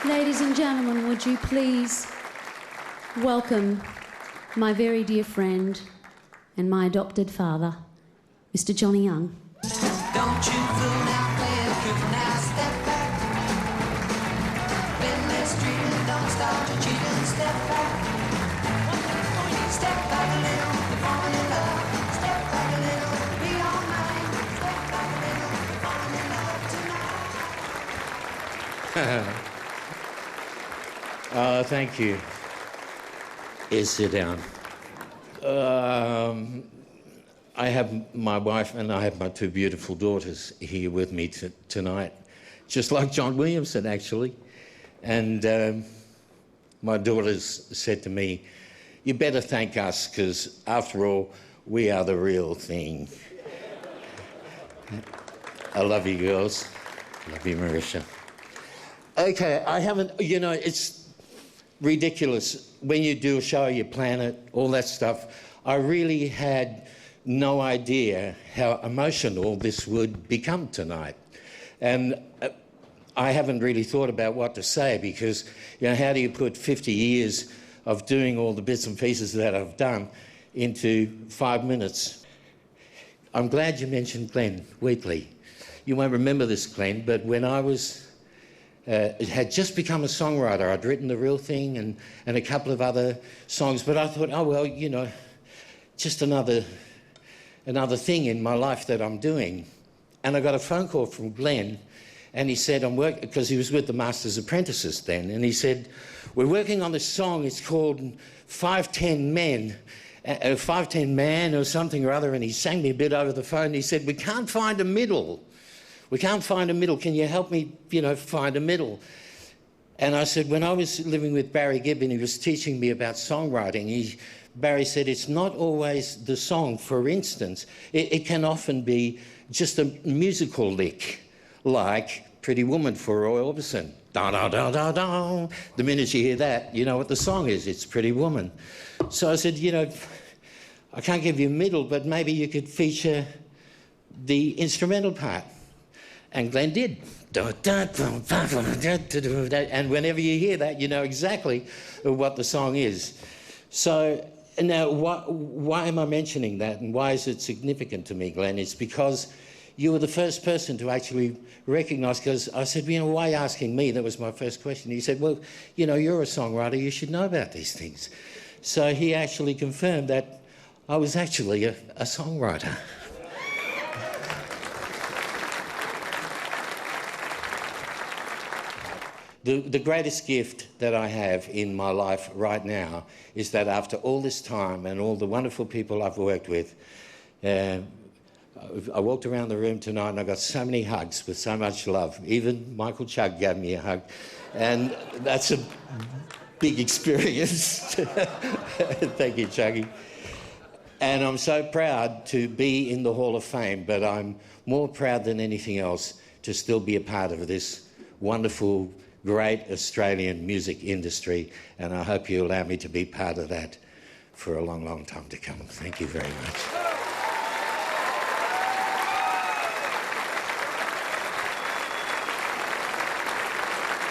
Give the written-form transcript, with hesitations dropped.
Ladies and gentlemen, would you please welcome my very dear friend and my adopted father, Mr. Johnny Young. Don't you fool now, player, could now step back. Been less dreaming, don't start to cheat and step back. Step back a little, you're falling in love. Step back a little, be all mine. Step back a little, you're falling in love tonight. Thank you. Yes, sit down. I have my wife and I have my two beautiful daughters here with me tonight, just like John Williamson, actually. And my daughters said to me, you better thank us, because after all, we are the real thing. I love you, girls. Love you, Marisha. Okay, I haven't, you know, it's ridiculous. When you do a show, you plan it, all that stuff. I really had no idea how emotional this would become tonight. And I haven't really thought about what to say, because, you know, how do you put 50 years of doing all the bits and pieces that I've done into 5 minutes? I'm glad you mentioned Glenn Wheatley. You won't remember this, Glenn, but when I was had just become a songwriter, I'd written The Real Thing and a couple of other songs, but I thought, oh, well, you know, just another thing in my life that I'm doing. And I got a phone call from Glenn, and he said, I'm working, because he was with the Master's Apprentices then, and he said, we're working on this song, it's called 510 Men, 510 Man or something or other, and he sang me a bit over the phone. He said, we can't find a middle. We can't find a middle. Can you help me, you know, find a middle? And I said, when I was living with Barry Gibb and he was teaching me about songwriting, Barry said, it's not always the song. For instance, it can often be just a musical lick, like Pretty Woman for Roy Orbison. Da, da, da, da, da. The minute you hear that, you know what the song is. It's Pretty Woman. So I said, you know, I can't give you a middle, but maybe you could feature the instrumental part. And Glenn did. And whenever you hear that, you know exactly what the song is. So now, why am I mentioning that, and why is it significant to me, Glenn? It's because you were the first person to actually recognise, because I said, you know, why are you asking me? That was my first question. He said, well, you know, you're a songwriter, you should know about these things. So he actually confirmed that I was actually a songwriter. The greatest gift that I have in my life right now is that after all this time and all the wonderful people I've worked with, I walked around the room tonight and I got so many hugs with so much love. Even Michael Chugg gave me a hug. And that's a big experience. Thank you, Chuggy. And I'm so proud to be in the Hall of Fame, but I'm more proud than anything else to still be a part of this wonderful, great Australian music industry, and I hope you allow me to be part of that for a long, long time to come. Thank you very much.